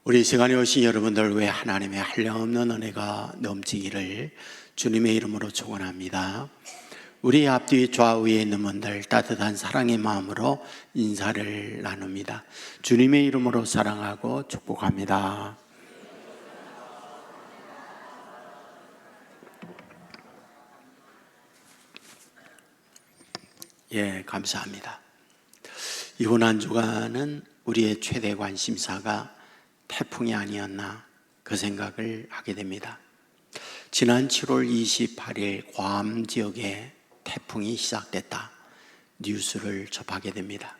우리 시간에 오신 여러분들 외에 하나님의 한량없는 은혜가 넘치기를 주님의 이름으로 축원합니다. 우리 앞뒤 좌우에 있는 분들 따뜻한 사랑의 마음으로 인사를 나눕니다. 주님의 이름으로 사랑하고 축복합니다. 감사합니다. 이번 한 주간은 우리의 최대 관심사가 태풍이 아니었나 그 생각을 하게 됩니다. 지난 7월 28일 괌 지역에 태풍이 시작됐다 뉴스를 접하게 됩니다.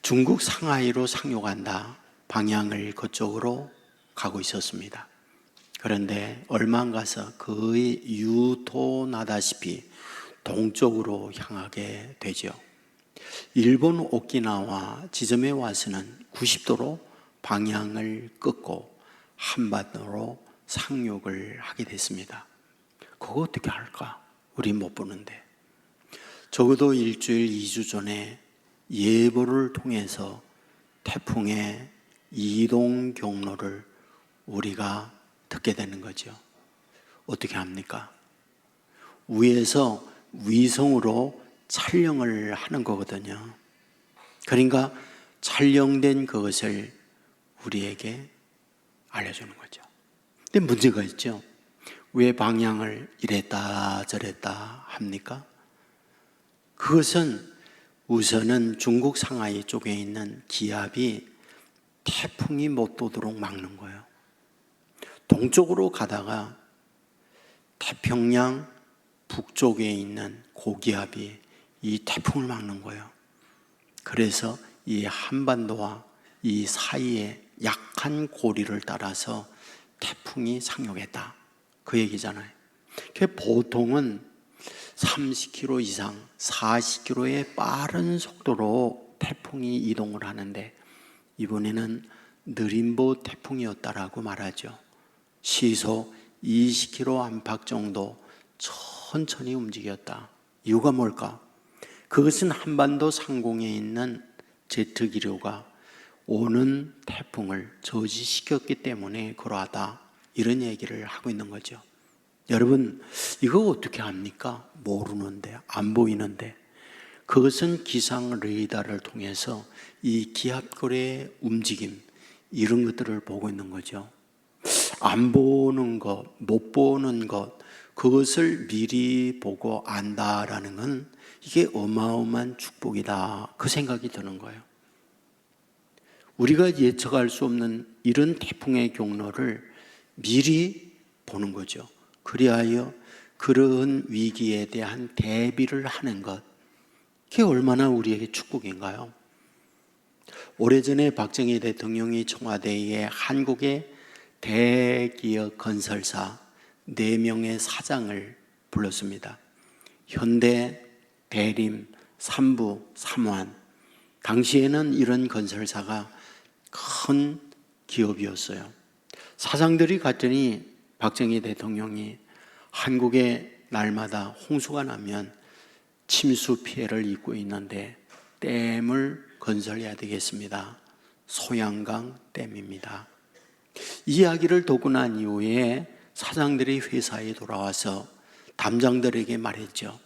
중국 상하이로 상륙한다 방향을 그쪽으로 가고 있었습니다. 그런데 얼마 안 가서 거의 유토나다시피 동쪽으로 향하게 되죠. 일본 오키나와 지점에 와서는 90도로 방향을 꺾고 한반도로 상륙을 하게 됐습니다. 그거 어떻게 할까? 우리 못 보는데. 적어도 일주일, 2주 전에 예보를 통해서 태풍의 이동 경로를 우리가 듣게 되는 거죠. 어떻게 합니까? 위에서 위성으로 촬영을 하는 거거든요. 그러니까 촬영된 그것을 우리에게 알려주는 거죠. 근데 문제가 있죠. 왜 방향을 이랬다 저랬다 합니까? 그것은 우선은 중국 상하이 쪽에 있는 기압이 태풍이 못 오도록 막는 거예요. 동쪽으로 가다가 태평양 북쪽에 있는 고기압이 이 태풍을 막는 거예요. 그래서 이 한반도와 이 사이에 약한 고리를 따라서 태풍이 상륙했다 그 얘기잖아요. 보통은 30km 이상 40km의 빠른 속도로 태풍이 이동을 하는데 이번에는 느림보 태풍이었다라고 말하죠. 시속 20km 안팎 정도 천천히 움직였다. 이유가 뭘까? 그것은 한반도 상공에 있는 제트기류가 오는 태풍을 저지시켰기 때문에 그러하다 이런 얘기를 하고 있는 거죠. 여러분 이거 어떻게 합니까? 모르는데 안 보이는데 그것은 기상 레이더를 통해서 이 기압골의 움직임 이런 것들을 보고 있는 거죠. 안 보는 것, 못 보는 것 그것을 미리 보고 안다라는 건 이게 어마어마한 축복이다 그 생각이 드는 거예요. 우리가 예측할 수 없는 이런 태풍의 경로를 미리 보는 거죠. 그리하여 그러한 위기에 대한 대비를 하는 것 그게 얼마나 우리에게 축복인가요? 오래전에 박정희 대통령이 청와대에 한국의 대기업 건설사 4명의 사장을 불렀습니다. 현대, 대림, 삼부, 삼환 당시에는 이런 건설사가 큰 기업이었어요. 사장들이 갔더니 박정희 대통령이 한국에 날마다 홍수가 나면 침수 피해를 입고 있는데 댐을 건설해야 되겠습니다. 소양강 댐입니다. 이 이야기를 듣고 난 이후에 사장들이 회사에 돌아와서 담장들에게 말했죠.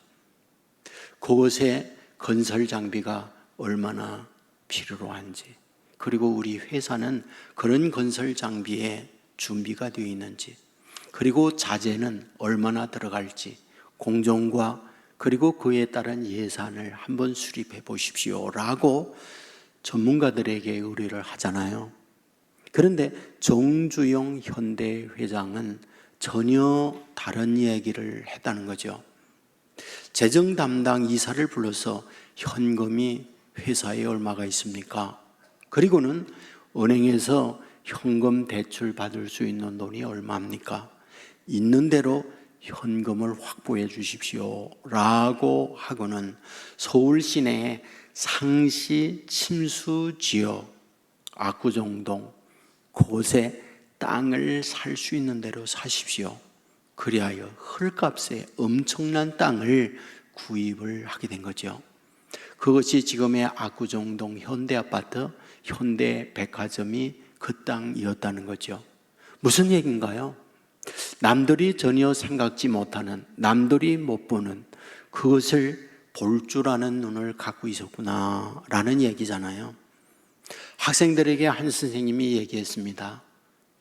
그곳에 건설 장비가 얼마나 필요로 한지 그리고 우리 회사는 그런 건설 장비에 준비가 되어 있는지 그리고 자재는 얼마나 들어갈지 공정과 그리고 그에 따른 예산을 한번 수립해 보십시오 라고 전문가들에게 의뢰를 하잖아요. 그런데 정주영 현대 회장은 전혀 다른 얘기를 했다는 거죠. 재정 담당 이사를 불러서 현금이 회사에 얼마가 있습니까? 그리고는 은행에서 현금 대출 받을 수 있는 돈이 얼마입니까? 있는 대로 현금을 확보해 주십시오 라고 하고는 서울 시내의 상시 침수 지역 압구정동 그곳에 땅을 살 수 있는 대로 사십시오. 그리하여 헐값에 엄청난 땅을 구입을 하게 된 거죠. 그것이 지금의 압구정동 현대아파트, 현대백화점이 그 땅이었다는 거죠. 무슨 얘기인가요? 남들이 전혀 생각지 못하는, 남들이 못 보는 그것을 볼 줄 아는 눈을 갖고 있었구나 라는 얘기잖아요. 학생들에게 한 선생님이 얘기했습니다.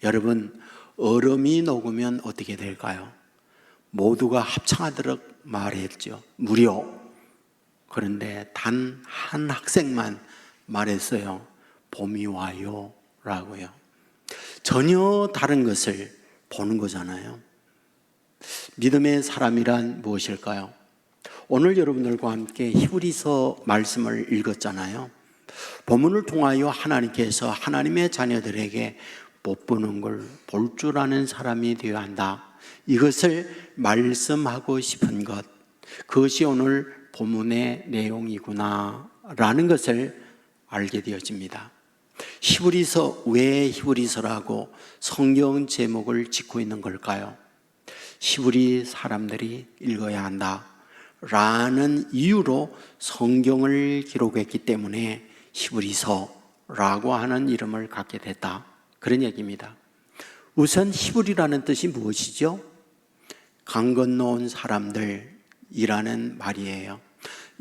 여러분, 얼음이 녹으면 어떻게 될까요? 모두가 합창하도록 말했죠. 무료. 그런데 단 한 학생만 말했어요. 봄이 와요 라고요. 전혀 다른 것을 보는 거잖아요. 믿음의 사람이란 무엇일까요? 오늘 여러분들과 함께 히브리서 말씀을 읽었잖아요. 본문을 통하여 하나님께서 하나님의 자녀들에게 못 보는 걸 볼 줄 아는 사람이 되어야 한다, 이것을 말씀하고 싶은 것, 그것이 오늘 본문의 내용이구나 라는 것을 알게 되어집니다. 히브리서, 왜 히브리서라고 성경 제목을 짓고 있는 걸까요? 히브리 사람들이 읽어야 한다 라는 이유로 성경을 기록했기 때문에 히브리서라고 하는 이름을 갖게 됐다, 그런 얘기입니다. 우선 히브리라는 뜻이 무엇이죠? 강 건너온 사람들이라는 말이에요.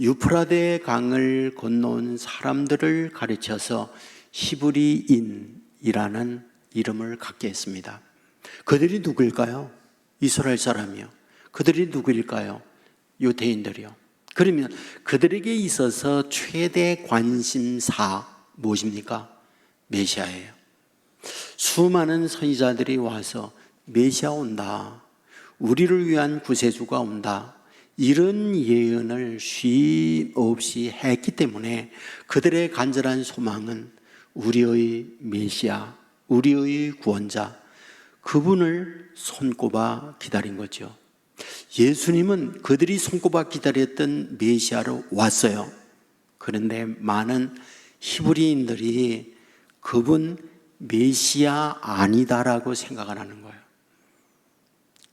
유프라데 강을 건너온 사람들을 가르쳐서 히브리인이라는 이름을 갖게 했습니다. 그들이 누구일까요? 이스라엘 사람이요. 그들이 누구일까요? 유대인들이요. 그러면 그들에게 있어서 최대 관심사 무엇입니까? 메시아예요. 수많은 선지자들이 와서 메시아 온다, 우리를 위한 구세주가 온다, 이런 예언을 쉼 없이 했기 때문에 그들의 간절한 소망은 우리의 메시아, 우리의 구원자, 그분을 손꼽아 기다린 거죠. 예수님은 그들이 손꼽아 기다렸던 메시아로 왔어요. 그런데 많은 히브리인들이 그분 메시아 아니다라고 생각을 하는 거예요.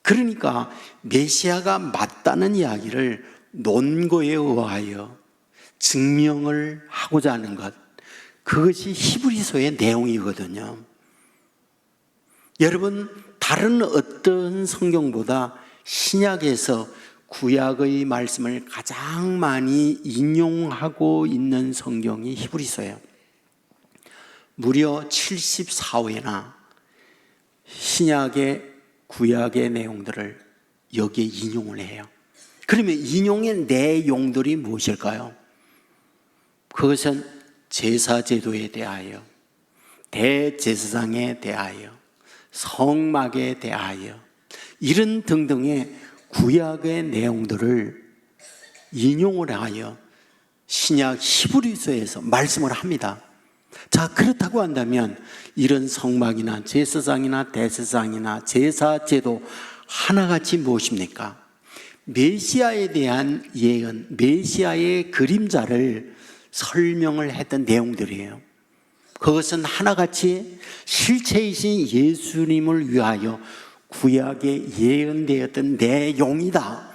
그러니까 메시아가 맞다는 이야기를 논거에 의하여 증명을 하고자 하는 것, 그것이 히브리서의 내용이거든요. 여러분, 다른 어떤 성경보다 신약에서 구약의 말씀을 가장 많이 인용하고 있는 성경이 히브리서예요. 무려 74회나 신약의 구약의 내용들을 여기에 인용을 해요. 그러면 인용의 내용들이 무엇일까요? 그것은 제사제도에 대하여, 대제사장에 대하여, 성막에 대하여, 이런 등등의 구약의 내용들을 인용을 하여 신약 히브리서에서 말씀을 합니다. 자, 그렇다고 한다면 이런 성막이나 제사장이나 대제사장이나 제사제도 하나같이 무엇입니까? 메시아에 대한 예언, 메시아의 그림자를 설명을 했던 내용들이에요. 그것은 하나같이 실체이신 예수님을 위하여 구약에 예언되었던 내용이다,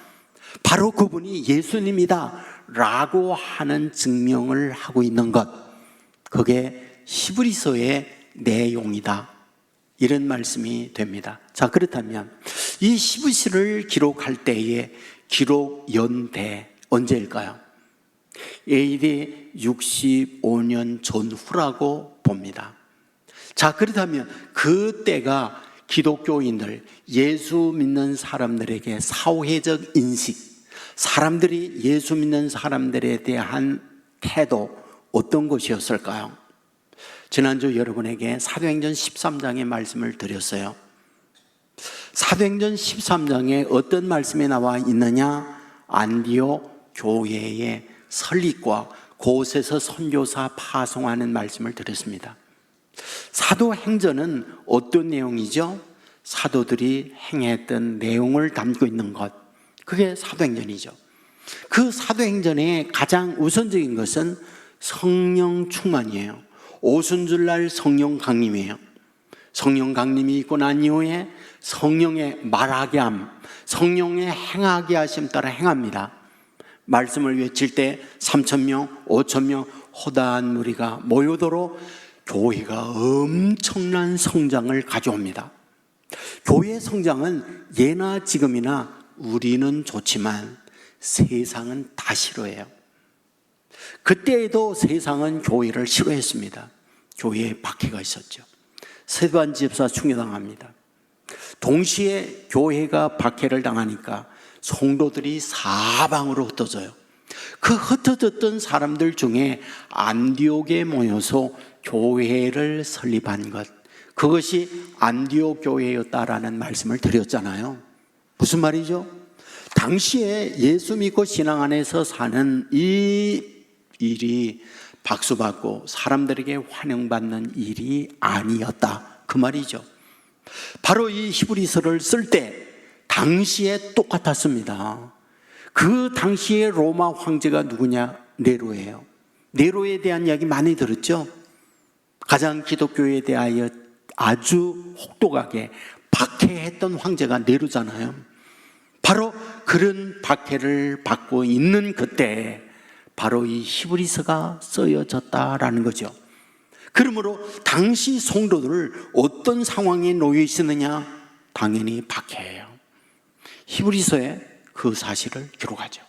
바로 그분이 예수님이다 라고 하는 증명을 하고 있는 것, 그게 히브리서의 내용이다, 이런 말씀이 됩니다. 자, 그렇다면 이 히브리서를 기록할 때의 기록 연대 언제일까요? AD 65년 전후라고 봅니다. 자, 그렇다면 그때가 기독교인들, 예수 믿는 사람들에게 사회적 인식, 사람들이 예수 믿는 사람들에 대한 태도 어떤 것이었을까요? 지난주 여러분에게 사도행전 13장의 말씀을 드렸어요. 사도행전 13장에 어떤 말씀이 나와 있느냐? 안디옥 교회의 설립과 그곳에서 선교사 파송하는 말씀을 드렸습니다. 사도행전은 어떤 내용이죠? 사도들이 행했던 내용을 담고 있는 것, 그게 사도행전이죠. 그 사도행전의 가장 우선적인 것은 성령 충만이에요. 오순절날 성령 강림이에요. 성령 강림이 있고 난 이후에 성령의 말하게 함, 성령의 행하게 하심 따라 행합니다. 말씀을 외칠 때 3,000명, 5,000명 허다한 무리가 모여도록 교회가 엄청난 성장을 가져옵니다. 교회의 성장은 예나 지금이나 우리는 좋지만 세상은 다 싫어해요. 그때에도 세상은 교회를 싫어했습니다. 교회에 박해가 있었죠. 세도한 집사 충격당합니다. 동시에 교회가 박해를 당하니까 성도들이 사방으로 흩어져요. 그 흩어졌던 사람들 중에 안디옥에 모여서 교회를 설립한 것, 그것이 안디옥 교회였다라는 말씀을 드렸잖아요. 무슨 말이죠? 당시에 예수 믿고 신앙 안에서 사는 이 일이 박수받고 사람들에게 환영받는 일이 아니었다, 그 말이죠. 바로 이 히브리서를 쓸 때 당시에 똑같았습니다. 그 당시에 로마 황제가 누구냐? 네로예요. 네로에 대한 이야기 많이 들었죠? 가장 기독교에 대하여 아주 혹독하게 박해했던 황제가 네로잖아요. 바로 그런 박해를 받고 있는 그때 바로 이 히브리서가 쓰여졌다라는 거죠. 그러므로 당시 성도들을 어떤 상황에 놓여 있었느냐? 당연히 박해예요. 히브리서에 그 사실을 기록하죠.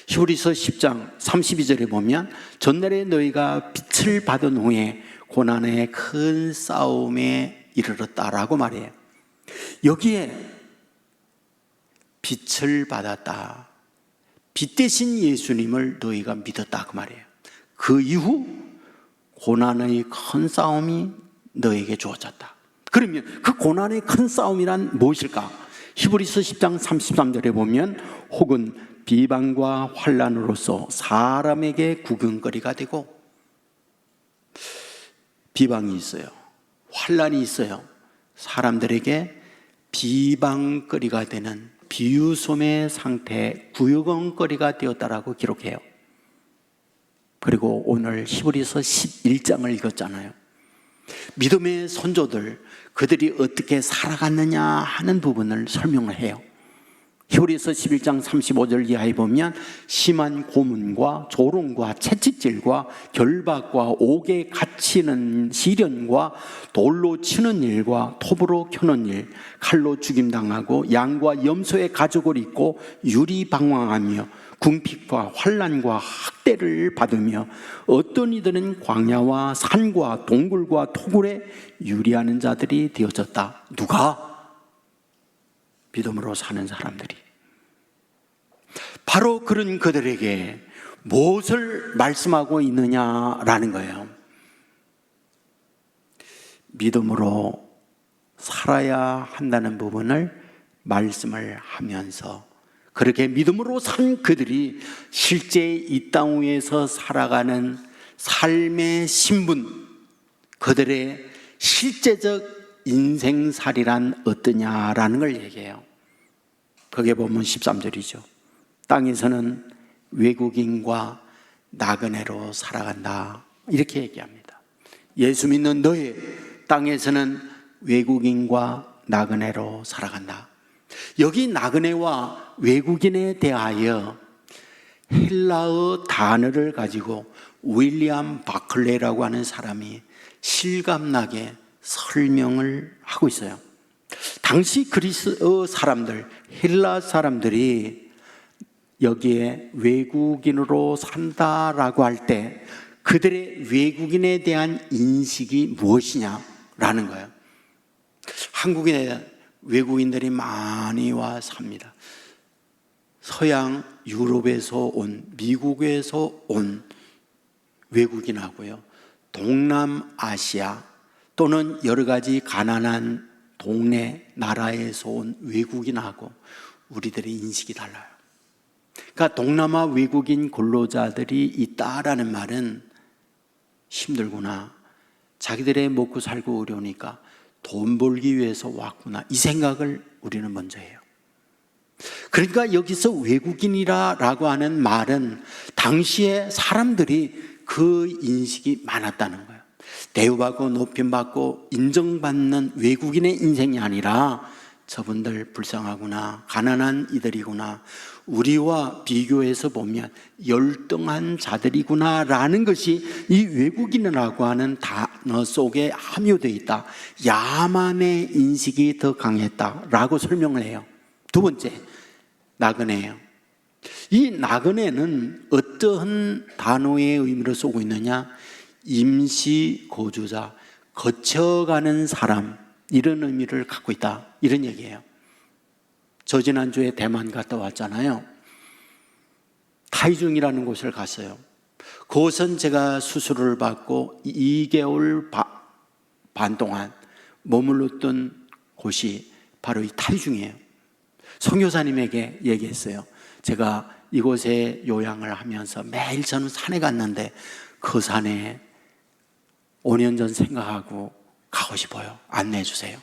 히브리서 10장 32절에 보면 전날에 너희가 빛을 받은 후에 고난의 큰 싸움에 이르렀다라고 말해요. 여기에 빛을 받았다, 빛 대신 예수님을 너희가 믿었다, 그 말이에요. 그 이후 고난의 큰 싸움이 너에게 주어졌다. 그러면 그 고난의 큰 싸움이란 무엇일까? 히브리서 10장 33절에 보면 혹은 비방과 환난으로서 사람에게 구경거리가 되고, 비방이 있어요, 환난이 있어요. 사람들에게 비방거리가 되는 비유소의 상태, 구경거리가 되었다라고 기록해요. 그리고 오늘 히브리서 11장을 읽었잖아요. 믿음의 선조들, 그들이 어떻게 살아갔느냐 하는 부분을 설명을 해요. 히브리서 11장 35절 이하에 보면 심한 고문과 조롱과 채찍질과 결박과 옥에 갇히는 시련과 돌로 치는 일과 톱으로 켜는 일, 칼로 죽임당하고 양과 염소의 가죽을 입고 유리방황하며 궁핍과 환난과 학대를 받으며 어떤 이들은 광야와 산과 동굴과 토굴에 유리하는 자들이 되어졌다. 누가? 믿음으로 사는 사람들이. 바로 그런 그들에게 무엇을 말씀하고 있느냐라는 거예요. 믿음으로 살아야 한다는 부분을 말씀을 하면서, 그렇게 믿음으로 산 그들이 실제 이 땅 위에서 살아가는 삶의 신분, 그들의 실제적 인생살이란 어떠냐라는 걸 얘기해요. 거기에 보면 13절이죠. 땅에서는 외국인과 나그네로 살아간다, 이렇게 얘기합니다. 예수 믿는 너희 땅에서는 외국인과 나그네로 살아간다. 여기 나그네와 외국인에 대하여 헬라어 단어를 가지고 윌리엄 바클레라고 하는 사람이 실감나게 설명을 하고 있어요. 당시 그리스어 사람들, 헬라 사람들이 여기에 외국인으로 산다라고 할 때 그들의 외국인에 대한 인식이 무엇이냐라는 거예요. 한국에 외국인들이 많이 와 삽니다. 서양 유럽에서 온, 미국에서 온 외국인하고요, 동남아시아 또는 여러 가지 가난한 동네 나라에서 온 외국인하고 우리들의 인식이 달라요. 그러니까 동남아 외국인 근로자들이 있다라는 말은 힘들구나, 자기들의 먹고 살고 어려우니까 돈 벌기 위해서 왔구나, 이 생각을 우리는 먼저 해요. 그러니까 여기서 외국인이라고 하는 말은 당시에 사람들이 그 인식이 많았다는 거예요. 대우받고 높임받고 인정받는 외국인의 인생이 아니라 저분들 불쌍하구나, 가난한 이들이구나, 우리와 비교해서 보면 열등한 자들이구나 라는 것이 이 외국인이라고 하는 단어 속에 함유되어 있다. 야만의 인식이 더 강했다라고 설명을 해요. 두 번째, 나그네예요. 이 나그네는 어떠한 단어의 의미로 쓰고 있느냐? 임시 거주자, 거쳐가는 사람, 이런 의미를 갖고 있다, 이런 얘기예요. 저 지난주에 대만 갔다 왔잖아요. 타이중이라는 곳을 갔어요. 그곳은 제가 수술을 받고 2개월 반 동안 머물렀던 곳이 바로 이 타이중이에요. 선교사님에게 얘기했어요. 제가 이곳에 요양을 하면서 매일 저는 산에 갔는데 그 산에 5년 전 생각하고 가고 싶어요. 안내해 주세요.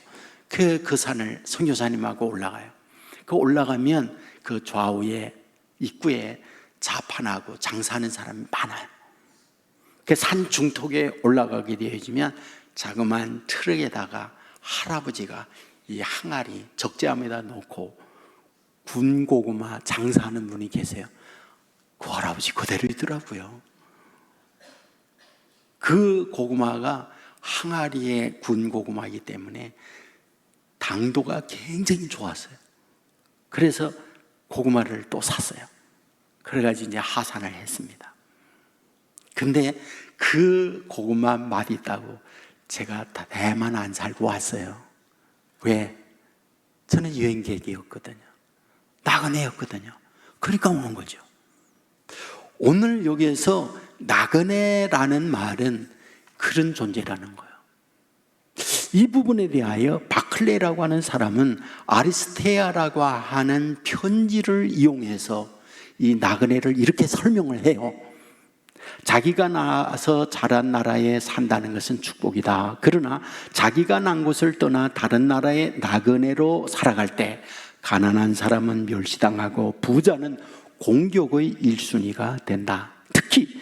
그 산을 선교사님하고 올라가요. 그 올라가면 그 좌우에 입구에 자판하고 장사하는 사람이 많아요. 그 산 중턱에 올라가게 되어지면 자그마한 트럭에다가 할아버지가 이 항아리 적재함에다 놓고 군고구마 장사하는 분이 계세요. 그 할아버지 그대로 있더라고요. 그 고구마가 항아리의 군고구마이기 때문에 당도가 굉장히 좋았어요. 그래서 고구마를 또 샀어요. 그래가지고 이제 하산을 했습니다. 근데 그 고구마 맛이 있다고 제가 대만 안 살고 왔어요. 왜? 저는 여행객이었거든요. 나그네였거든요. 그러니까 오는 거죠. 오늘 여기에서 나그네라는 말은 그런 존재라는 거예요. 이 부분에 대하여 바클레라고 하는 사람은 아리스테아라고 하는 편지를 이용해서 이 나그네를 이렇게 설명을 해요. 자기가 나서 자란 나라에 산다는 것은 축복이다. 그러나 자기가 난 곳을 떠나 다른 나라의 나그네로 살아갈 때 가난한 사람은 멸시당하고 부자는 공격의 1순위가 된다. 특히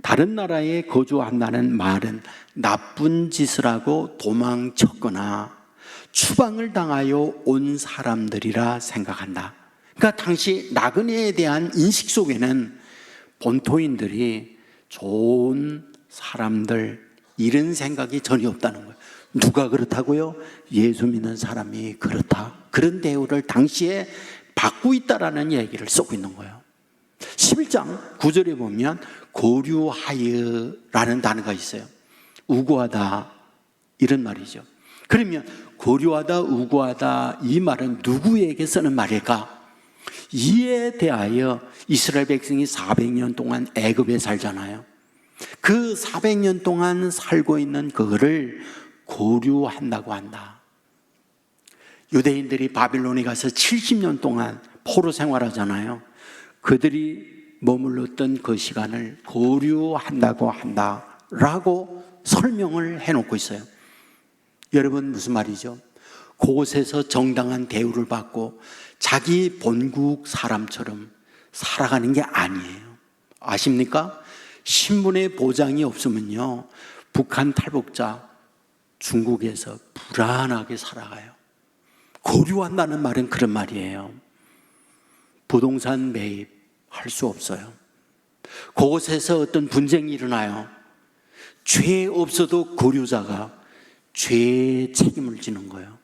다른 나라에 거주한다는 말은 나쁜 짓을 하고 도망쳤거나 추방을 당하여 온 사람들이라 생각한다. 그러니까 당시 나그네에 대한 인식 속에는 본토인들이 좋은 사람들, 이런 생각이 전혀 없다는 거예요. 누가 그렇다고요? 예수 믿는 사람이 그렇다. 그런 대우를 당시에 받고 있다라는 얘기를 쓰고 있는 거예요. 11장 9절에 보면 고류하여라는 단어가 있어요. 우고하다, 이런 말이죠. 그러면 고류하다, 우고하다, 이 말은 누구에게 쓰는 말일까? 이에 대하여 이스라엘 백성이 400년 동안 애굽에 살잖아요. 그 400년 동안 살고 있는 그거를 고류한다고 한다. 유대인들이 바빌론에 가서 70년 동안 포로 생활하잖아요. 그들이 머물렀던 그 시간을 고류한다고 한다라고 설명을 해놓고 있어요. 여러분, 무슨 말이죠? 그곳에서 정당한 대우를 받고 자기 본국 사람처럼 살아가는 게 아니에요. 아십니까? 신분의 보장이 없으면요, 북한 탈북자 중국에서 불안하게 살아가요. 고류한다는 말은 그런 말이에요. 부동산 매입 할 수 없어요. 그곳에서 어떤 분쟁이 일어나요. 죄 없어도 고류자가 죄의 책임을 지는 거예요.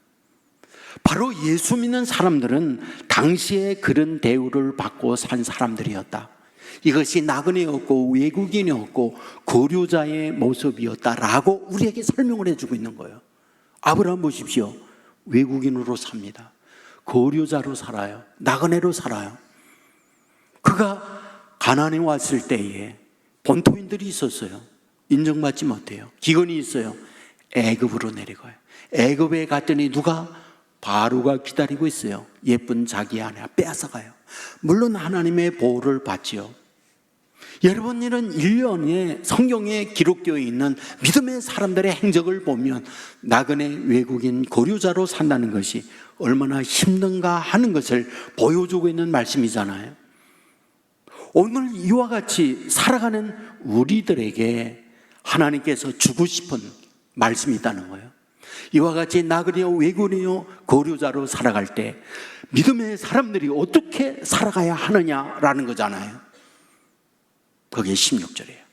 바로 예수 믿는 사람들은 당시에 그런 대우를 받고 산 사람들이었다. 이것이 나그네였고 외국인이었고 고류자의 모습이었다라고 우리에게 설명을 해주고 있는 거예요. 아브라함 보십시오. 외국인으로 삽니다. 고류자로 살아요. 나그네로 살아요. 그가 가나안에 왔을 때에 본토인들이 있었어요. 인정받지 못해요. 기근이 있어요. 애굽으로 내려가요. 애굽에 갔더니 누가? 바로가 기다리고 있어요. 예쁜 자기 아내 빼앗아가요. 물론 하나님의 보호를 받지요. 여러분, 이런 1년에 성경에 기록되어 있는 믿음의 사람들의 행적을 보면 나그네 외국인 고류자로 산다는 것이 얼마나 힘든가 하는 것을 보여주고 있는 말씀이잖아요. 오늘 이와 같이 살아가는 우리들에게 하나님께서 주고 싶은 말씀이 있다는 거예요. 이와 같이 나그네요 외국인이요 거류자로 살아갈 때 믿음의 사람들이 어떻게 살아가야 하느냐라는 거잖아요. 그게 16절이에요.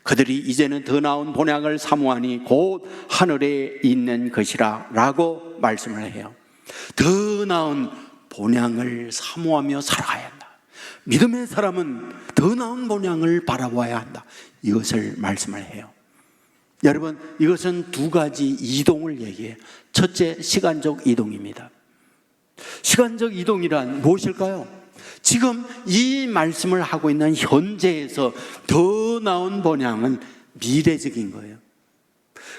그들이 이제는 더 나은 본향을 사모하니 곧 하늘에 있는 것이라 라고 말씀을 해요. 더 나은 본향을 사모하며 살아가야 한다. 믿음의 사람은 더 나은 본향을 바라봐야 한다. 이것을 말씀을 해요. 여러분, 이것은 두 가지 이동을 얘기해요. 첫째, 시간적 이동입니다. 시간적 이동이란 무엇일까요? 지금 이 말씀을 하고 있는 현재에서 더 나은 본향은 미래적인 거예요.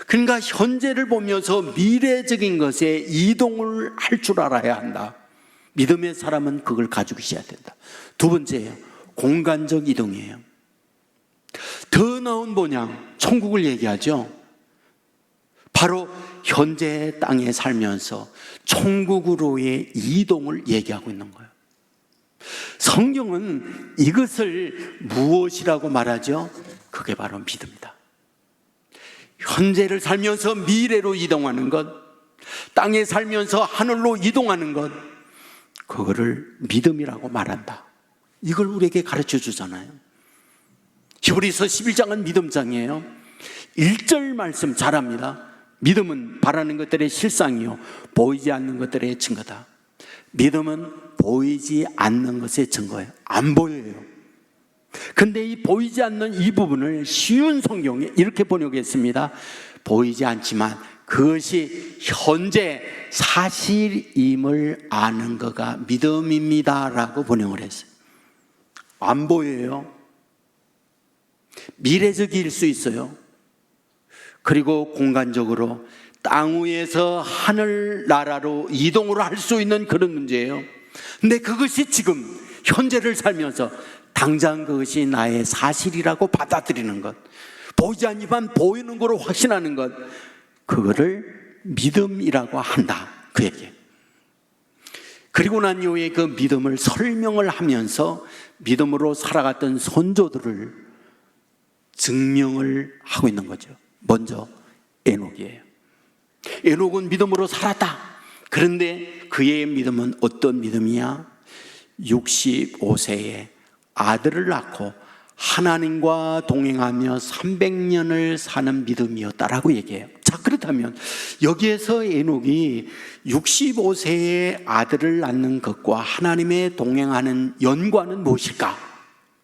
그러니까 현재를 보면서 미래적인 것에 이동을 할 줄 알아야 한다. 믿음의 사람은 그걸 가지고 있어야 된다. 두 번째예요. 공간적 이동이에요. 더 나은 본향, 천국을 얘기하죠. 바로 현재 땅에 살면서 천국으로의 이동을 얘기하고 있는 거예요. 성경은 이것을 무엇이라고 말하죠? 그게 바로 믿음이다. 현재를 살면서 미래로 이동하는 것, 땅에 살면서 하늘로 이동하는 것, 그거를 믿음이라고 말한다. 이걸 우리에게 가르쳐 주잖아요. 히브리서 11장은 믿음장이에요. 1절 말씀 잘합니다. 믿음은 바라는 것들의 실상이요 보이지 않는 것들의 증거다. 믿음은 보이지 않는 것의 증거예요. 안 보여요. 근데 이 보이지 않는 이 부분을 쉬운 성경에 이렇게 번역했습니다. 보이지 않지만 그것이 현재 사실임을 아는 거가 믿음입니다 라고 번역을 했어요. 안 보여요. 미래적일 수 있어요. 그리고 공간적으로 땅 위에서 하늘나라로 이동을 할 수 있는 그런 문제예요. 근데 그것이 지금 현재를 살면서 당장 그것이 나의 사실이라고 받아들이는 것, 보이지 않지만 보이는 거로 확신하는 것, 그거를 믿음이라고 한다, 그 얘기예요. 그리고 난 이후에 그 믿음을 설명을 하면서 믿음으로 살아갔던 선조들을 증명을 하고 있는 거죠. 먼저 에녹이에요. 에녹은 믿음으로 살았다. 그런데 그의 믿음은 어떤 믿음이야? 65세에 아들을 낳고 하나님과 동행하며 300년을 사는 믿음이었다라고 얘기해요. 자, 그렇다면 여기에서 에녹이 65세에 아들을 낳는 것과 하나님의 동행하는 연관은 무엇일까?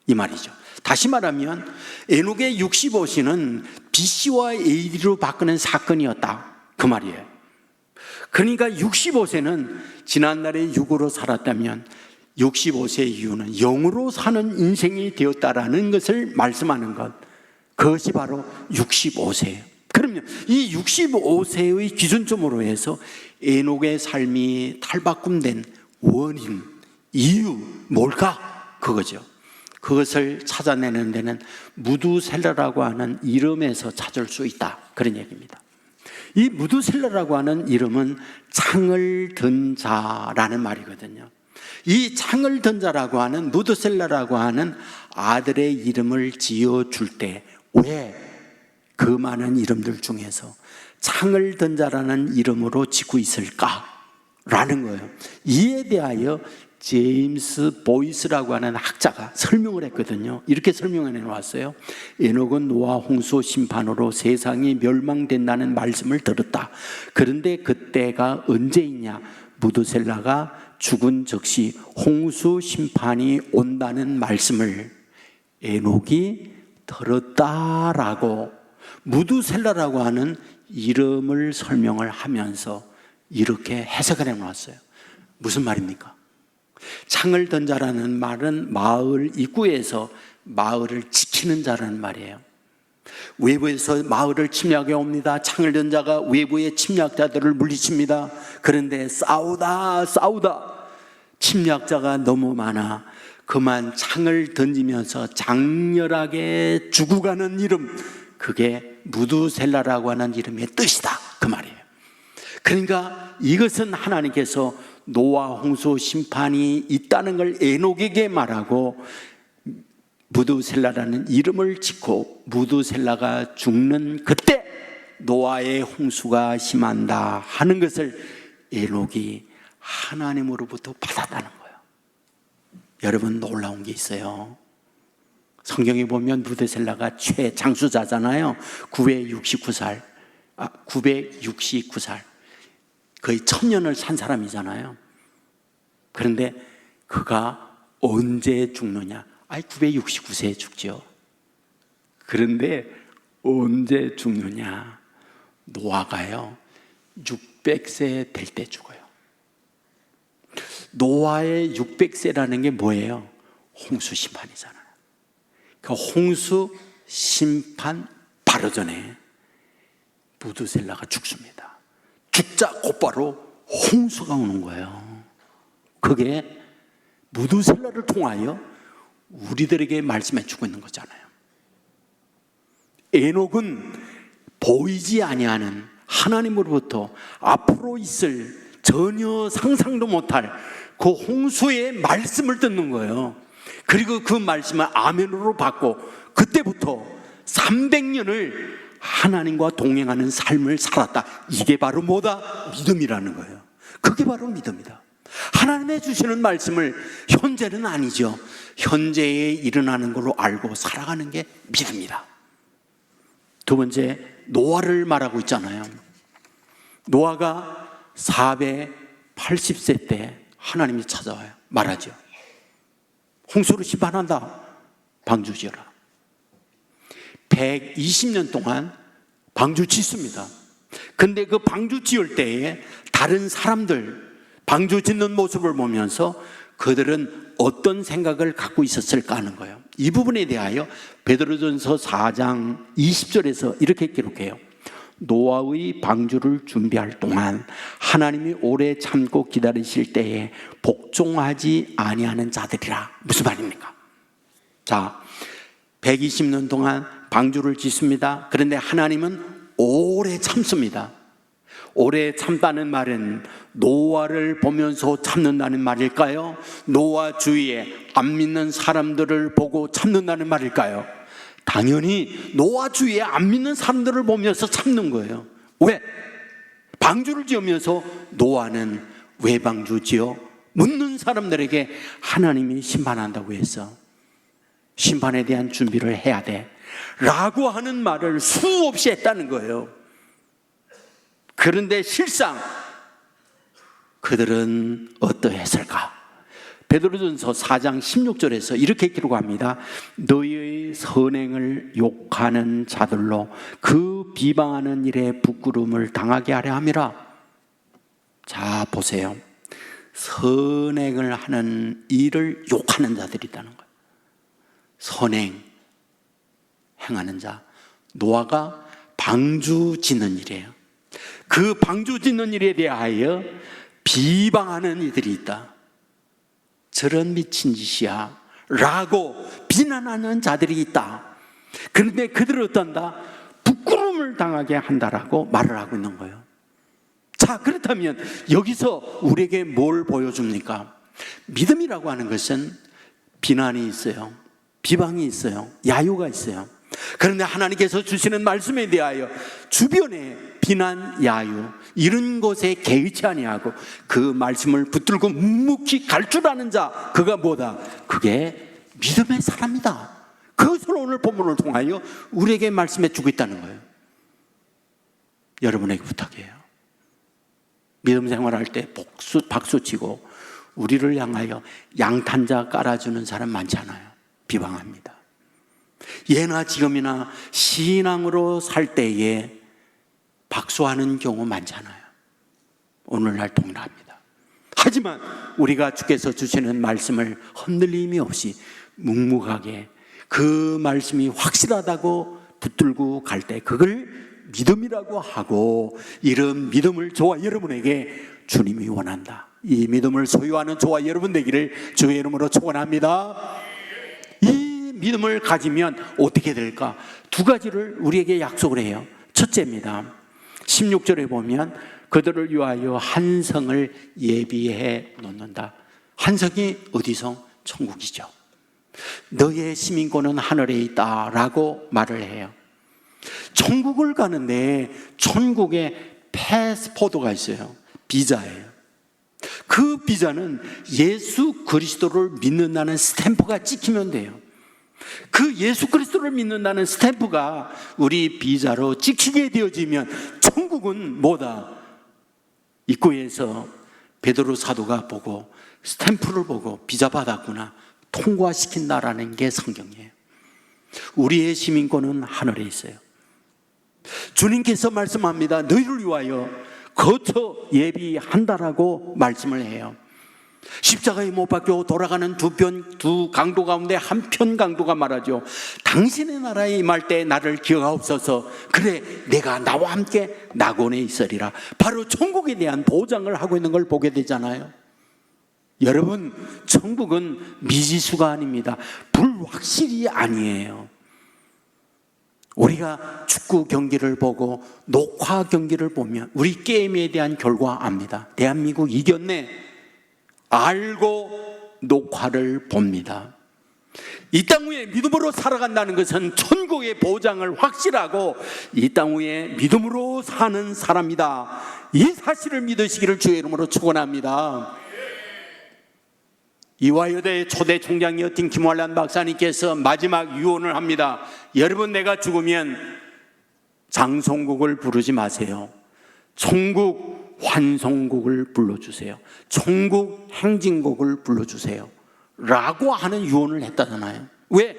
이 말이죠. 다시 말하면 에녹의 65세는 BC와 AD로 바꾸는 사건이었다, 그 말이에요. 그러니까 65세는 지난날에 육으로 살았다면 65세 이후는 영으로 사는 인생이 되었다라는 것을 말씀하는 것, 그것이 바로 65세예요. 그러면 이 65세의 기준점으로 해서 에녹의 삶이 탈바꿈된 원인, 이유 뭘까? 그거죠. 그것을 찾아내는 데는 무두셀라라고 하는 이름에서 찾을 수 있다, 그런 얘기입니다. 이 무두셀라라고 하는 이름은 창을 든 자라는 말이거든요. 이 창을 든 자라고 하는 무두셀라라고 하는 아들의 이름을 지어줄 때 왜 그 많은 이름들 중에서 창을 든 자라는 이름으로 짓고 있을까라는 거예요. 이에 대하여 제임스 보이스라고 하는 학자가 설명을 했거든요. 이렇게 설명해 놓았어요. 에녹은 노아 홍수 심판으로 세상이 멸망된다는 말씀을 들었다. 그런데 그때가 언제이냐? 무두셀라가 죽은 즉시 홍수 심판이 온다는 말씀을 에녹이 들었다라고 무두셀라라고 하는 이름을 설명을 하면서 이렇게 해석을 해놓았어요. 무슨 말입니까? 창을 든 자라는 말은 마을 입구에서 마을을 지키는 자라는 말이에요. 외부에서 마을을 침략해 옵니다. 창을 든 자가 외부의 침략자들을 물리칩니다. 그런데 싸우다 침략자가 너무 많아 그만 창을 던지면서 장렬하게 죽어가는 이름, 그게 무두셀라라고 하는 이름의 뜻이다, 그 말이에요. 그러니까 이것은 하나님께서 노아 홍수 심판이 있다는 걸 에녹에게 말하고 무두셀라라는 이름을 짓고 무두셀라가 죽는 그때 노아의 홍수가 심한다 하는 것을 에녹이 하나님으로부터 받았다는 거예요. 여러분, 놀라운 게 있어요. 성경에 보면 무드셀라가 최장수자잖아요. 969살, 거의 1000년을 산 사람이잖아요. 그런데 그가 언제 죽느냐? 969세에 죽죠. 그런데 언제 죽느냐? 노아가요 600세 될 때 죽어요. 노아의 600세라는 게 뭐예요? 홍수 심판이잖아요. 그 홍수 심판 바로 전에 무드셀라가 죽습니다. 죽자 곧바로 홍수가 오는 거예요. 그게 무드셀라를 통하여 우리들에게 말씀해 주고 있는 거잖아요. 에녹은 보이지 아니하는 하나님으로부터 앞으로 있을 전혀 상상도 못할 그 홍수의 말씀을 듣는 거예요. 그리고 그 말씀을 아멘으로 받고 그때부터 300년을 하나님과 동행하는 삶을 살았다. 이게 바로 뭐다? 믿음이라는 거예요. 그게 바로 믿음이다. 하나님의 주시는 말씀을 현재는 아니죠. 현재에 일어나는 걸로 알고 살아가는 게 믿음이다. 두 번째, 노아를 말하고 있잖아요. 노아가 480세 때 하나님이 찾아와요. 말하죠. 홍수를 심판한다. 방주 지어라. 120년 동안 방주 짓습니다. 근데 그 방주 지을 때에 다른 사람들 방주 짓는 모습을 보면서 그들은 어떤 생각을 갖고 있었을까 하는 거예요. 이 부분에 대하여 베드로전서 4장 20절에서 이렇게 기록해요. 노아의 방주를 준비할 동안 하나님이 오래 참고 기다리실 때에 복종하지 아니하는 자들이라. 무슨 말입니까? 자, 120년 동안 방주를 짓습니다. 그런데 하나님은 오래 참습니다. 오래 참다는 말은 노아를 보면서 참는다는 말일까요? 노아 주위에 안 믿는 사람들을 보고 참는다는 말일까요? 당연히 노아 주위에 안 믿는 사람들을 보면서 참는 거예요. 왜? 방주를 지으면서 노아는 왜 방주 지어? 묻는 사람들에게 하나님이 심판한다고 해서 심판에 대한 준비를 해야 돼 라고 하는 말을 수없이 했다는 거예요. 그런데 실상 그들은 어떠했을까? 베드로전서 4장 16절에서 이렇게 기록합니다. 너희의 선행을 욕하는 자들로 그 비방하는 일에 부끄러움을 당하게 하려 함이라. 자, 보세요. 선행을 하는 일을 욕하는 자들이 있다는 거예요. 선행 행하는 자. 노아가 방주 짓는 일이에요. 그 방주 짓는 일에 대하여 비방하는 이들이 있다. 저런 미친 짓이야 라고 비난하는 자들이 있다. 그런데 그들은 어떤다? 부끄러움을 당하게 한다라고 말을 하고 있는 거예요. 자, 그렇다면 여기서 우리에게 뭘 보여줍니까? 믿음이라고 하는 것은 비난이 있어요. 비방이 있어요. 야유가 있어요. 그런데 하나님께서 주시는 말씀에 대하여 주변에 비난, 야유 이런 것에 개의치 아니하고 그 말씀을 붙들고 묵묵히 갈 줄 아는 자, 그가 뭐다? 그게 믿음의 사람이다. 그것을 오늘 본문을 통하여 우리에게 말씀해 주고 있다는 거예요. 여러분에게 부탁해요. 믿음 생활할 때 박수치고 우리를 향하여 양탄자 깔아주는 사람 많지 않아요. 비방합니다. 예나 지금이나 신앙으로 살 때에 박수하는 경우 많잖아요. 오늘날 동일합니다. 하지만 우리가 주께서 주시는 말씀을 흔들림이 없이 묵묵하게 그 말씀이 확실하다고 붙들고 갈 때 그걸 믿음이라고 하고, 이런 믿음을 저와 여러분에게 주님이 원한다. 이 믿음을 소유하는 저와 여러분 되기를 주의 이름으로 축원합니다. 이 믿음을 가지면 어떻게 될까? 두 가지를 우리에게 약속을 해요. 첫째입니다. 16절에 보면 그들을 위하여 한 성을 예비해 놓는다. 한 성이 어디서? 천국이죠. 너의 시민권은 하늘에 있다 라고 말을 해요. 천국을 가는데 천국에 패스포드가 있어요. 비자예요. 그 비자는 예수 그리스도를 믿는다는 스탬프가 찍히면 돼요. 그 예수 그리스도를 믿는다는 스탬프가 우리 비자로 찍히게 되어지면 천국은 뭐다? 입구에서 베드로 사도가 보고 스탬프를 보고 비자 받았구나, 통과시킨다라는 게 성경이에요. 우리의 시민권은 하늘에 있어요. 주님께서 말씀합니다. 너희를 위하여 거처 예비한다라고 말씀을 해요. 십자가에 못 박혀 돌아가는 두 강도 가운데 한편 강도가 말하죠. 당신의 나라에 임할 때 나를 기억하옵소서. 그래 내가 나와 함께 낙원에 있으리라. 바로 천국에 대한 보장을 하고 있는 걸 보게 되잖아요. 여러분, 천국은 미지수가 아닙니다. 불확실이 아니에요. 우리가 축구 경기를 보고 녹화 경기를 보면 우리 게임에 대한 결과 압니다. 대한민국 이겼네 알고 녹화를 봅니다. 이 땅 위에 믿음으로 살아간다는 것은 천국의 보장을 확실하고 이 땅 위에 믿음으로 사는 사람이다, 이 사실을 믿으시기를 주의 이름으로 축원합니다. 이화여대 초대 총장이었던 김환란 박사님께서 마지막 유언을 합니다. 여러분, 내가 죽으면 장송곡을 부르지 마세요. 천국 환송곡을 불러주세요. 천국 행진곡을 불러주세요 라고 하는 유언을 했다잖아요. 왜?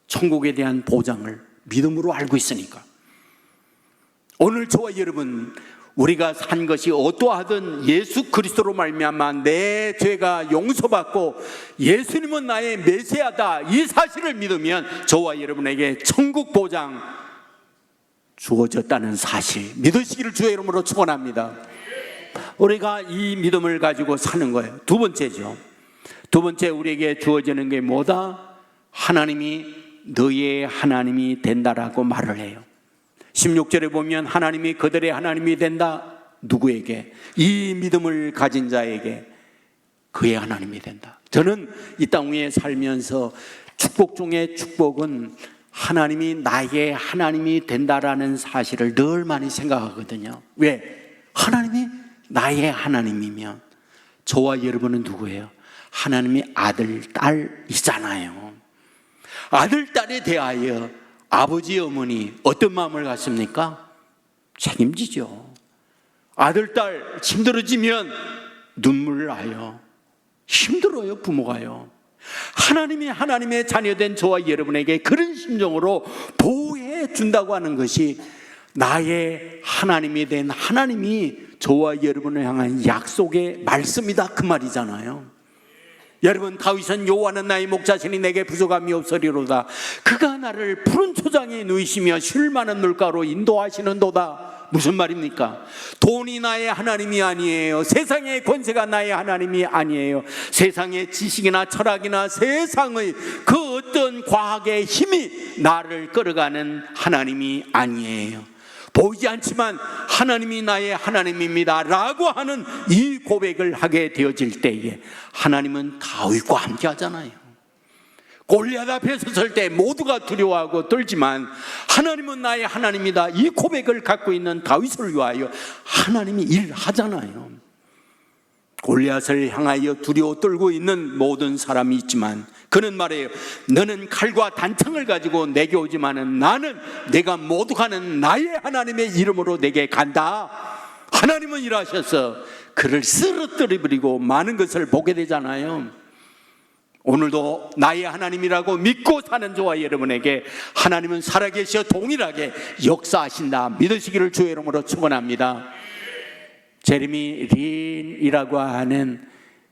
천국에 대한 보장을 믿음으로 알고 있으니까. 오늘 저와 여러분, 우리가 산 것이 어떠하든 예수 그리스도로 말미암아 내 죄가 용서받고 예수님은 나의 메시아다, 이 사실을 믿으면 저와 여러분에게 천국 보장 주어졌다는 사실 믿으시기를 주의 이름으로 축원합니다. 우리가 이 믿음을 가지고 사는 거예요. 두 번째죠. 두 번째 우리에게 주어지는 게 뭐다? 하나님이 너의 하나님이 된다라고 말을 해요. 16절에 보면 하나님이 그들의 하나님이 된다. 누구에게? 이 믿음을 가진 자에게 그의 하나님이 된다. 저는 이 땅 위에 살면서 축복 중에 축복은 하나님이 나의 하나님이 된다라는 사실을 늘 많이 생각하거든요. 왜? 하나님이 나의 하나님이면 저와 여러분은 누구예요? 하나님이 아들, 딸이잖아요. 아들, 딸에 대하여 아버지, 어머니 어떤 마음을 갖습니까? 책임지죠. 아들, 딸 힘들어지면 눈물 나요. 힘들어요, 부모가요. 하나님이 하나님의 자녀된 저와 여러분에게 그런 심정으로 보호해 준다고 하는 것이 나의 하나님이 된 하나님이 저와 여러분을 향한 약속의 말씀이다, 그 말이잖아요. 여러분, 다윗은 여호와는 나의 목자시니 내게 부족함이 없으리로다. 그가 나를 푸른 초장에 누이시며 쉴 만한 물가로 인도하시는도다. 무슨 말입니까? 돈이 나의 하나님이 아니에요. 세상의 권세가 나의 하나님이 아니에요. 세상의 지식이나 철학이나 세상의 그 어떤 과학의 힘이 나를 끌어가는 하나님이 아니에요. 보이지 않지만 하나님이 나의 하나님입니다 라고 하는 이 고백을 하게 되어질 때에 하나님은 다윗과 함께 하잖아요. 골리앗 앞에 섰을 때 모두가 두려워하고 떨지만 하나님은 나의 하나님이다, 이 고백을 갖고 있는 다윗을 위하여 하나님이 일하잖아요. 골리앗을 향하여 두려워 떨고 있는 모든 사람이 있지만 그는 말해요. 너는 칼과 단창을 가지고 내게 오지만은 나는 내가 모두 가는 나의 하나님의 이름으로 내게 간다. 하나님은 일하셔서 그를 쓰러뜨려버리고 많은 것을 보게 되잖아요. 오늘도 나의 하나님이라고 믿고 사는 저와 여러분에게 하나님은 살아계셔 동일하게 역사하신다, 믿으시기를 주의 이름으로 축원합니다. 제레미 린이라고 하는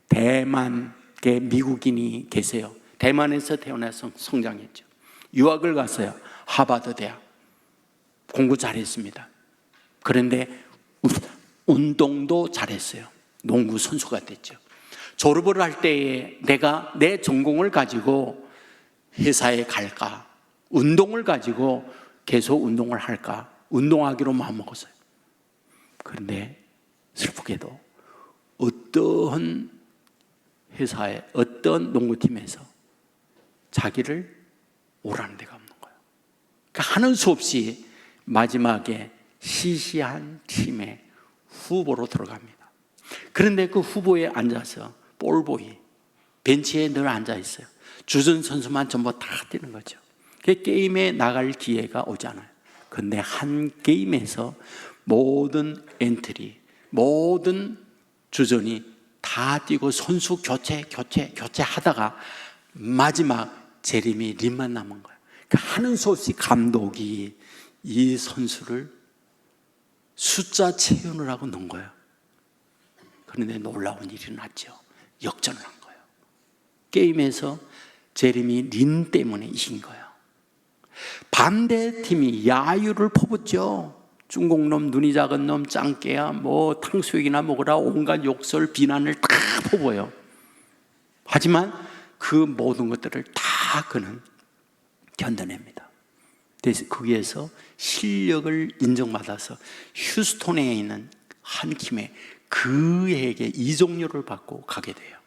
대만계 미국인이 계세요. 대만에서 태어나서 성장했죠. 유학을 갔어요. 하버드 대학. 공부 잘했습니다. 그런데 운동도 잘했어요. 농구 선수가 됐죠. 졸업을 할 때에 내가 내 전공을 가지고 회사에 갈까, 운동을 가지고 계속 운동을 할까, 운동하기로 마음먹었어요. 그런데 슬프게도 어떤 회사에, 어떤 농구팀에서 자기를 오라는 데가 없는 거예요. 하는 수 없이 마지막에 시시한 팀의 후보로 들어갑니다. 그런데 그 후보에 앉아서 볼보이 벤치에 늘 앉아 있어요. 주전 선수만 전부 다 뛰는 거죠. 그 게임에 나갈 기회가 오잖아요. 근데 한 게임에서 모든 엔트리, 모든 주전이 다 뛰고 선수 교체 하다가 마지막 제리미 린만 남은 거예요. 하는 수 없이 감독이 이 선수를 숫자 채운을 하고 넣은 거예요. 그런데 놀라운 일이 났죠. 역전을 한 거예요. 게임에서 제리미 린 때문에 이긴 거예요. 반대팀이 야유를 퍼붓죠. 중공놈, 눈이 작은 놈, 짱깨야, 뭐 탕수육이나 먹으라 온갖 욕설, 비난을 다 퍼부어요. 하지만 그 모든 것들을 다 그는 견뎌냅니다. 그래서 거기에서 실력을 인정받아서 휴스톤에 있는 한 팀에 그에게 이적료를 받고 가게 돼요.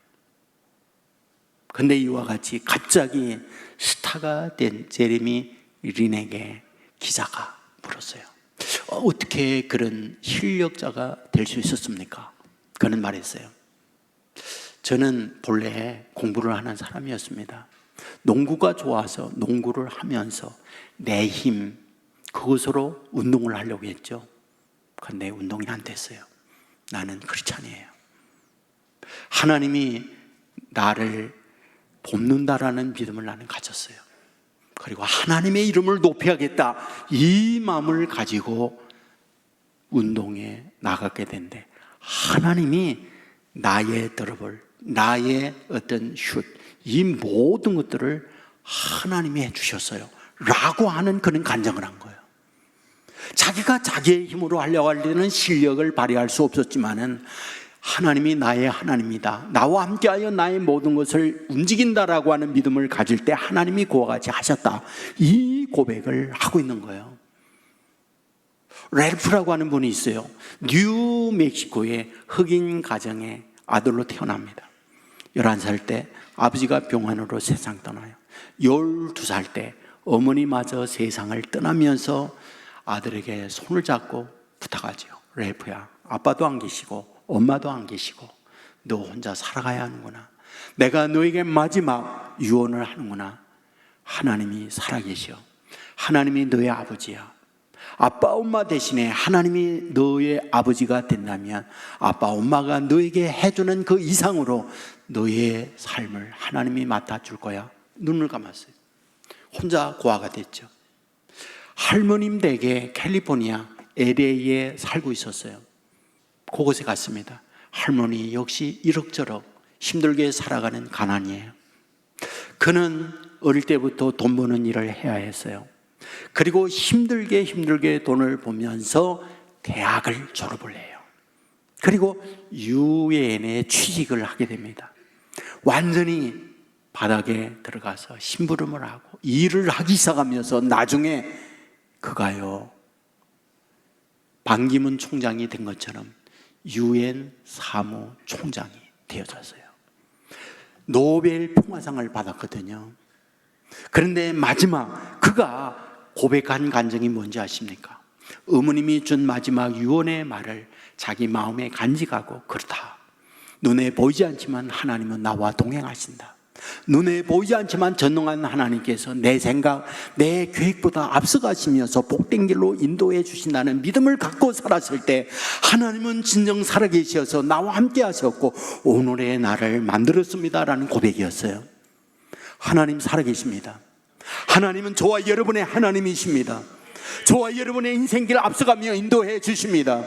근데 이와 같이 갑자기 스타가 된 제레미 린에게 기자가 물었어요. 어떻게 그런 실력자가 될 수 있었습니까? 그는 말했어요. 저는 본래 공부를 하는 사람이었습니다. 농구가 좋아서 농구를 하면서 내 힘, 그것으로 운동을 하려고 했죠. 그런데 운동이 안 됐어요. 나는 크리스찬이에요. 하나님이 나를 돕는다라는 믿음을 나는 가졌어요. 그리고 하나님의 이름을 높여야겠다, 이 마음을 가지고 운동에 나가게 된데, 하나님이 나의 드러블, 나의 어떤 슛, 이 모든 것들을 하나님이 해주셨어요 라고 하는 그런 간증을 한 거예요. 자기가 자기의 힘으로 하려고 할 때는 실력을 발휘할 수 없었지만은 하나님이 나의 하나님이다, 나와 함께하여 나의 모든 것을 움직인다라고 하는 믿음을 가질 때 하나님이 그와 같이 하셨다, 이 고백을 하고 있는 거예요. 렐프라고 하는 분이 있어요. 뉴멕시코의 흑인 가정의 아들로 태어납니다. 11살 때 아버지가 병환으로 세상 떠나요. 12살 때 어머니마저 세상을 떠나면서 아들에게 손을 잡고 부탁하죠. 렐프야, 아빠도 안 계시고 엄마도 안 계시고 너 혼자 살아가야 하는구나. 내가 너에게 마지막 유언을 하는구나. 하나님이 살아계셔. 하나님이 너의 아버지야. 아빠 엄마 대신에 하나님이 너의 아버지가 된다면 아빠 엄마가 너에게 해주는 그 이상으로 너의 삶을 하나님이 맡아줄 거야. 눈을 감았어요. 혼자 고아가 됐죠. 할머님 댁에 캘리포니아 LA에 살고 있었어요. 그곳에 갔습니다. 할머니 역시 이럭저럭 힘들게 살아가는 가난이에요. 그는 어릴 때부터 돈 버는 일을 해야 했어요. 그리고 힘들게 돈을 벌면서 대학을 졸업을 해요. 그리고 유엔에 취직을 하게 됩니다. 완전히 바닥에 들어가서 심부름을 하고 일을 하기 시작하면서 나중에 그가요, 반기문 총장이 된 것처럼 유엔 사무총장이 되어졌어요. 노벨 평화상을 받았거든요. 그런데 마지막 그가 고백한 간증이 뭔지 아십니까? 어머님이 준 마지막 유언의 말을 자기 마음에 간직하고, 그렇다, 눈에 보이지 않지만 하나님은 나와 동행하신다. 눈에 보이지 않지만 전능한 하나님께서 내 생각, 내 계획보다 앞서가시면서 복된 길로 인도해 주신다는 믿음을 갖고 살았을 때 하나님은 진정 살아계셔서 나와 함께 하셨고 오늘의 나를 만들었습니다라는 고백이었어요. 하나님 살아계십니다. 하나님은 저와 여러분의 하나님이십니다. 저와 여러분의 인생길 앞서가며 인도해 주십니다.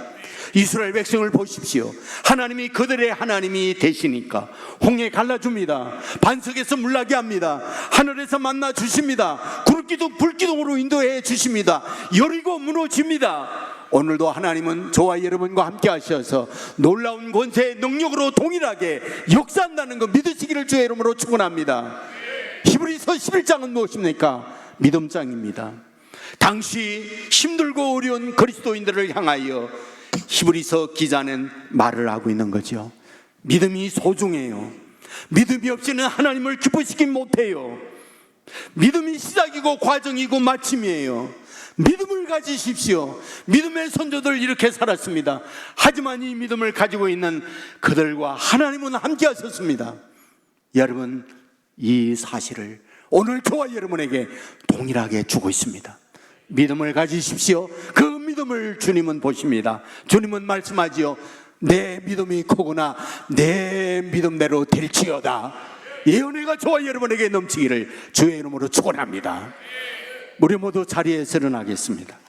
이스라엘 백성을 보십시오. 하나님이 그들의 하나님이 되시니까 홍해 갈라줍니다. 반석에서 물나게 합니다. 하늘에서 만나 주십니다. 구름기둥 불기둥으로 인도해 주십니다. 여리고 무너집니다. 오늘도 하나님은 저와 여러분과 함께 하셔서 놀라운 권세의 능력으로 동일하게 역사한다는 거 믿으시기를 주의 이름으로 축원합니다. 히브리서 11장은 무엇입니까? 믿음장입니다. 당시 힘들고 어려운 그리스도인들을 향하여 히브리서 기자는 말을 하고 있는 거죠. 믿음이 소중해요. 믿음이 없이는 하나님을 기쁘시kin 못해요. 믿음이 시작이고 과정이고 마침이에요. 믿음을 가지십시오. 믿음의 선조들 이렇게 살았습니다. 하지만 이 믿음을 가지고 있는 그들과 하나님은 함께 하셨습니다. 여러분, 이 사실을 오늘 저와 여러분에게 동일하게 주고 있습니다. 믿음을 가지십시오. 그 믿음을 주님은 보십니다. 주님은 말씀하지요. 내 믿음이 크구나. 내 믿음대로 될지어다. 이 은혜가 저와 여러분에게 넘치기를 주의 이름으로 축원합니다. 우리 모두 자리에 서른하겠습니다.